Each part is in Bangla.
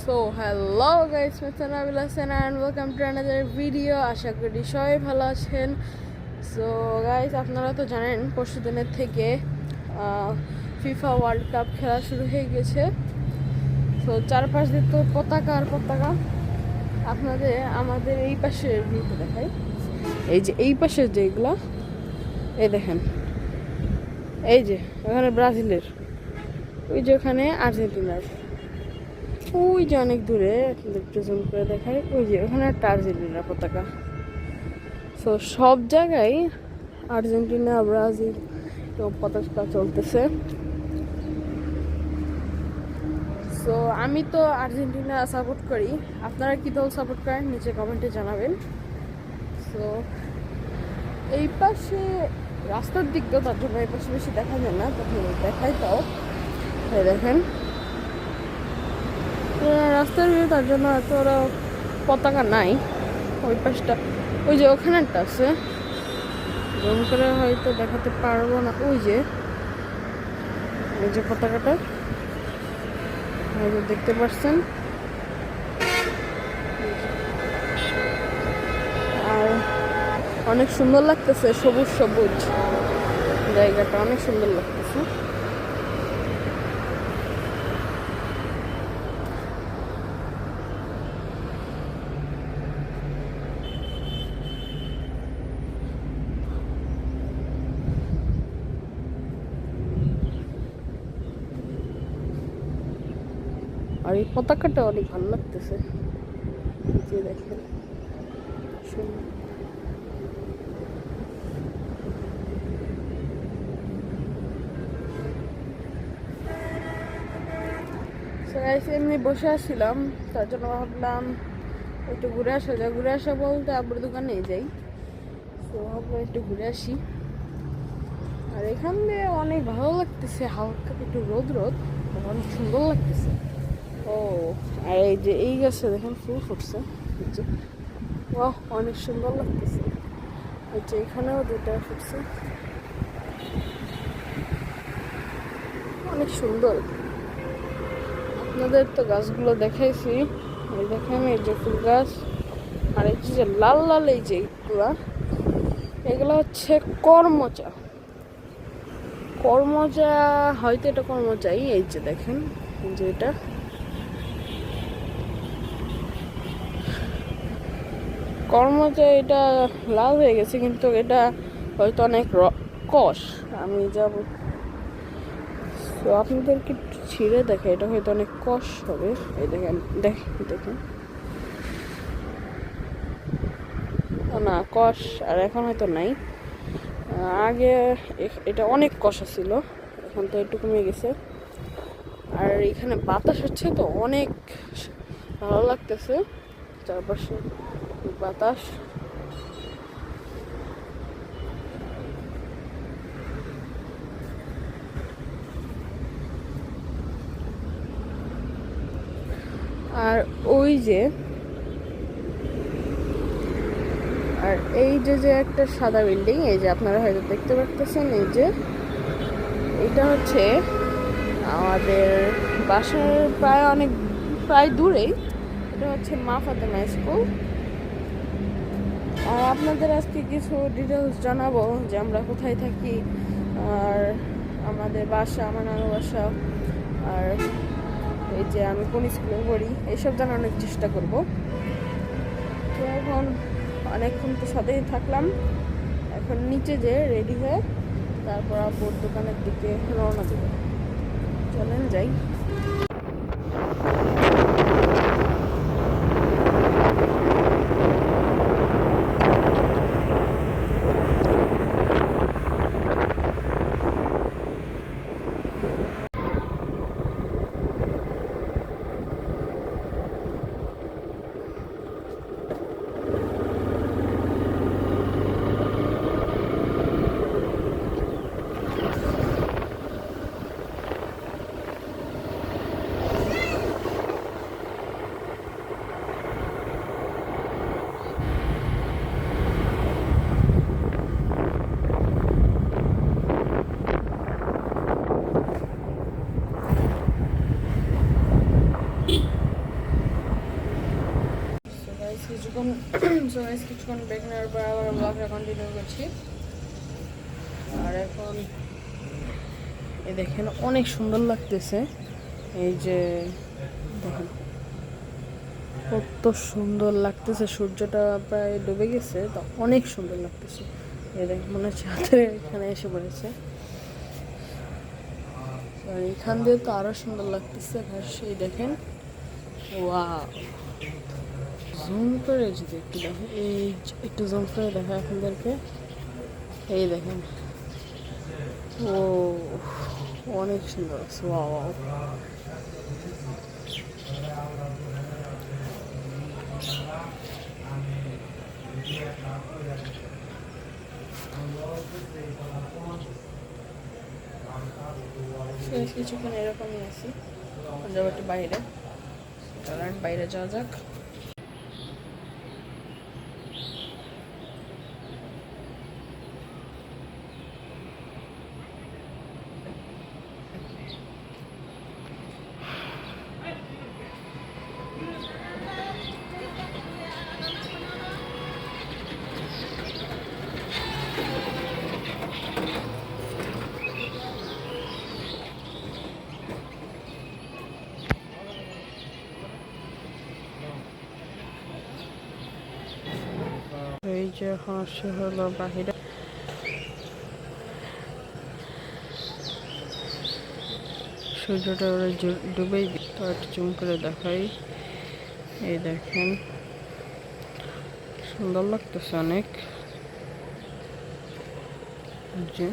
So hello guys, Mr Nabil Hasan and welcome to another video. আশা করি সবাই ভালো আছেন। সো গাইস, আপনারা তো জানেন পরশু দিনের থেকে ফিফা ওয়ার্ল্ড কাপ খেলা শুরু হয়ে গেছে। সো চারপাশ দিয়ে তো পতাকা আর পতাকা। আপনাদের আমাদের এই পাশের ভিউটা দেখাই। এই যে এই পাশের যেগুলো, এই দেখেন, এই যে ওখানে ব্রাজিলের, ওই যে ওখানে আর্জেন্টিনার, ওই যে অনেক দূরে একটু জুম করে দেখায়, ওই যে ওখানে একটা আর্জেন্টিনা পতাকা। সো সব জায়গায় আর্জেন্টিনা ব্রাজিল পতাকা চলতেছে। সো আমি তো আর্জেন্টিনা সাপোর্ট করি। আপনারা কি দল সাপোর্ট করেন নিচে কমেন্টে জানাবেন। সো এই পাশে রাস্তার দিক তো, তার জন্য এই পাশে বেশি দেখা যায় না, তখন দেখাই তাও দেখেন রাস্তার ভিউ, তার জন্য এত ওরা পতাকা নাই। ওই পাশটা ওই যে ওখানে একটা আছে, জুম করে হয়তো দেখাতে পারবো না। ওই যে এই যে পতাকাটা হয়তো দেখতে পাচ্ছেন, আর অনেক সুন্দর লাগতেছে, সবুজ সবুজ জায়গাটা অনেক সুন্দর লাগতেছে। আর এই পতাকাটা অনেক ভালো লাগতেছে, যে দেখেন এমনি বসে আসছিলাম, তার জন্য ভাবলাম একটু ঘুরে আসা যায়। ঘুরে আসা বলতে আব্বুর দোকানে যাই, তো ভাবলাম একটু ঘুরে আসি। আর এখান দিয়ে অনেক ভালো লাগতেছে, হালকা একটু রোদ রোদ, অনেক সুন্দর লাগতেছে। ও আর এই যে এই গাছে দেখেন ফুল ফুটছে, অনেক সুন্দর লাগতেছে। এই যে এখানেও দুটা ফুটছে, অনেক সুন্দর। আপনাদের তো গাছগুলো দেখাইছি, এই দেখেন এই যে ফুল গাছ, আর এই যে লাল লাল এই যে এগুলো হচ্ছে করমচা। করমচা হয়তো এটা করমচাই, এই যে দেখেন যে এটা করমচা, এটা লাল হয়ে গেছে, কিন্তু এটা হয়তো অনেক কষ। আমি যাব তো আপনাদেরকে ছিঁড়ে দেখে, এটা হয়তো অনেক কষ হবে। এই দেখেন দেখেন না কষ, আর এখন হয়তো নাই। আগে এটা অনেক কষা ছিল, এখন তো একটু কমে গেছে। আর এখানে বাতাস হচ্ছে তো অনেক ভালো লাগতেছে, চারপাশে বাতাস। আর ওই যে আর এই যে একটা সাদা বিল্ডিং, এই যে আপনারা হয়তো দেখতে পাচ্ছেন, এই যে এটা হচ্ছে আমাদের বাসার প্রায় দূরেই। এটা হচ্ছে মা ফাতেমা স্কুল। আর আপনাদের আজকে কিছু ডিটেলস জানাবো, যে আমরা কোথায় থাকি, আর আমাদের বাসা, আমার নানু বাসা, আর এই যে আমি কোন স্কুলে পড়ি, এইসব জানানোর চেষ্টা করব। তো এখন অনেকক্ষণ তো সাথেই থাকলাম, এখন নিচে যে রেডি হয়ে তারপর আব্বুর দোকানের দিকে রওনা দেব। চলেন যাই। কিছুক্ষণ ব্রেক নেওয়ার পর আবার ব্লগটা কন্টিনিউ করছি। আর এখন এই দেখেন অনেক সুন্দর লাগতেছে, এই যে দেখেন কত সুন্দর লাগতেছে, সূর্যটা প্রায় ডুবে গেছে তো অনেক সুন্দর লাগতেছে। এই দেখেন মনে হচ্ছে হাতে এখানে এসে পড়েছে, আর এখান দিয়ে তো আরো সুন্দর লাগতেছে সেই দেখেন। ওয়াও, জুম করে যদি একটু দেখেন, এই একটু জুম করে দেখা আপনাদেরকে, এই দেখেন ও অনেক সুন্দর আছে। ওয়াও, কিছুক্ষণ এরকমই আছি, যাবো একটু বাইরে, বাইরে যাওয়া যাক। এই যে এখন আসছে হলো বাহিরে, সূর্যটা ওরা ডুবেই তো একটু জুম করে দেখাই। এই দেখেন সুন্দর লাগতেছে অনেক, যে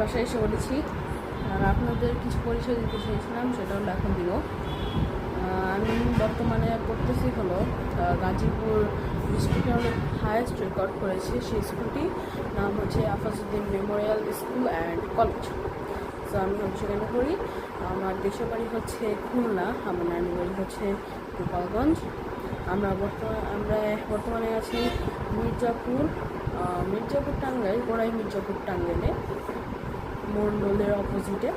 বাসায় এসে পড়েছি। আর আপনাদের কিছু পরিচয় দিতে চেয়েছিলাম, সেটা হলো এখন দিব। আমি বর্তমানে পড়তেছি হলো গাজীপুর ডিস্ট্রিক্টের হায়েস্ট রেকর্ড করেছি সেই স্কুলটি নাম হচ্ছে Afazuddin Memorial school and college. তো আমি সেখানে পড়ি। আমার দেশের বাড়ি হচ্ছে খুলনা, আমার নানির বাড়ি হচ্ছে গোপালগঞ্জ। আমরা বর্তমানে আছি মির্জাপুর টাঙ্গাইল, গোড়াই মির্জাপুর টাঙ্গাইলে, মন্ডলের অপোজিটে।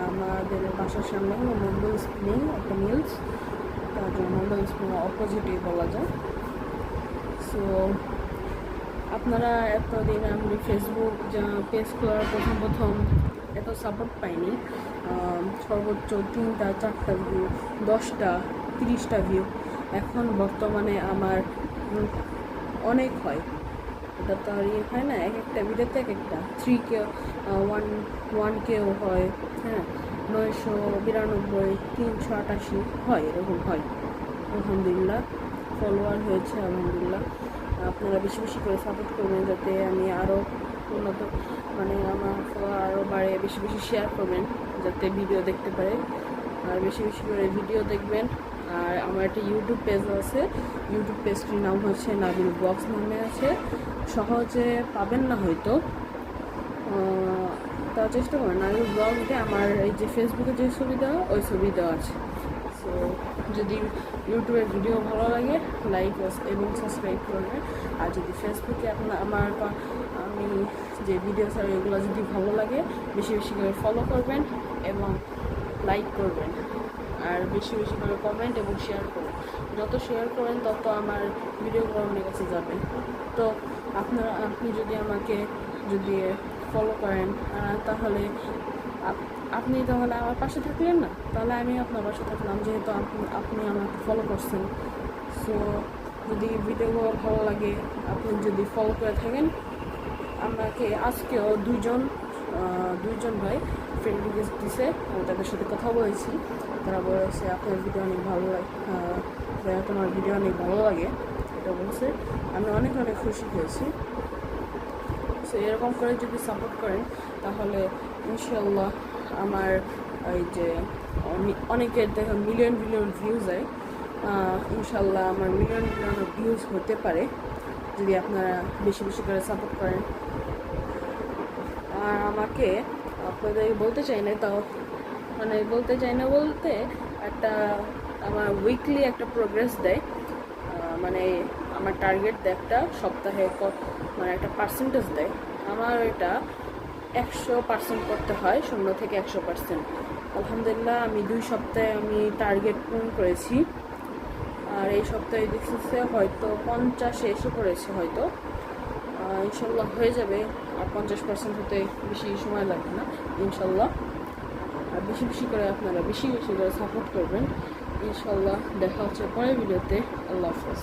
আমাদের বাসার সামনে হলো মন্ডল স্প্রিং, একটা মিলস, তার জন্য মন্ডল স্প্রিং অপোজিটেই বলা যায়। সো আপনারা এতদিন আমি ফেসবুক পেজ খোলার প্রথম এত সাপোর্ট পাইনি, সর্বোচ্চ 3টা 4টা ভিউ, 10টা 30টা ভিউ। এখন বর্তমানে আমার অনেক হয়, এটা তো আর হয় না, এক একটা ভিডিওতে এক একটা 3K 1Kও হয়, হ্যাঁ 992 388 হয়, এরকম হয়। আলহামদুলিল্লাহ ফলোয়ার হয়েছে, আলহামদুলিল্লাহ। আপনারা বেশি বেশি করে সাপোর্ট করবেন যাতে আমি আরও উন্নত, মানে আমার ফলোয়ার আরও বাড়ে। বেশি বেশি শেয়ার করবেন যাতে ভিডিও দেখতে পারে, আর বেশি বেশি করে ভিডিও দেখবেন। আর আমার একটা ইউটিউব পেজ আছে, ইউটিউব পেজটির নাম হচ্ছে নাবিল ব্লগস নামে আছে। সহজে পাবেন না হয়তো, তা চেষ্টা করেন। নাবিল ব্লগসে আমার এই যে ফেসবুকে যে ছবি দেওয়া, ওই ছবি দেওয়া আছে। সো যদি ইউটিউবের ভিডিও ভালো লাগে লাইক এবং সাবস্ক্রাইব করবেন। আর যদি ফেসবুকে আমি যে ভিডিও ছাড়ি এগুলো যদি ভালো লাগে বেশি বেশি করে ফলো করবেন এবং লাইক করবেন, আর বেশি বেশি করে কমেন্ট এবং শেয়ার করবেন। যত শেয়ার করেন তত আমার ভিডিওগুলো আপনার কাছে যাবে। তো আপনি যদি আমাকে ফলো করেন তাহলে আমার পাশে থাকলেন না, তাহলে আমি আপনার পাশে থাকলাম, যেহেতু আপনি আমাকে ফলো করছেন। সো যদি ভিডিওগুলো ভালো লাগে, আপনি যদি ফলো করে থাকেন, আমাকে আজকেও দুইজন ভাই ফ্রেন্ড রিকোয়েস্ট দিছে, আমি তাদের সাথে কথা বলেছি। তারা বলেছে আপনার ভিডিও অনেক ভালো লাগে, তোমার ভিডিও অনেক ভালো লাগে, এটা বলছে। আমি অনেক অনেক খুশি হয়েছি। সো এরকম করে যদি সাপোর্ট করেন তাহলে ইনশাল্লাহ আমার এই যে অনেকের দেখা মিলিয়ন ভিউ যায়, ইনশাল্লাহ আমার মিলিয়ন ভিউজ হতে পারে যদি আপনারা বেশি বেশি করে সাপোর্ট করেন। আর আমাকে আপনাদের বলতে চাই না, তাও মানে বলতে চাই না বলতে একটা আমার উইকলি একটা প্রোগ্রেস দেয়, মানে আমার টার্গেট দেয় একটা সপ্তাহে মানে একটা পার্সেন্টেজ দেয়। আমার এটা 100% করতে হয়, 0 থেকে 100%। আলহামদুলিল্লাহ আমি 2 সপ্তাহে আমি টার্গেট পূরণ করেছি। আর এই সপ্তাহে দেখতেছে হয়তো 50 এসে পড়েছে, হয়তো ইনশাল্লাহ হয়ে যাবে। আর 50% হতে বেশি সময় লাগবে না ইনশাল্লাহ। আর বেশি বেশি করে আপনারা বেশি বেশি করে সাপোর্ট করবেন ইনশাল্লাহ। দেখা হচ্ছে পরের ভিডিওতে। আল্লাহ হাফেজ।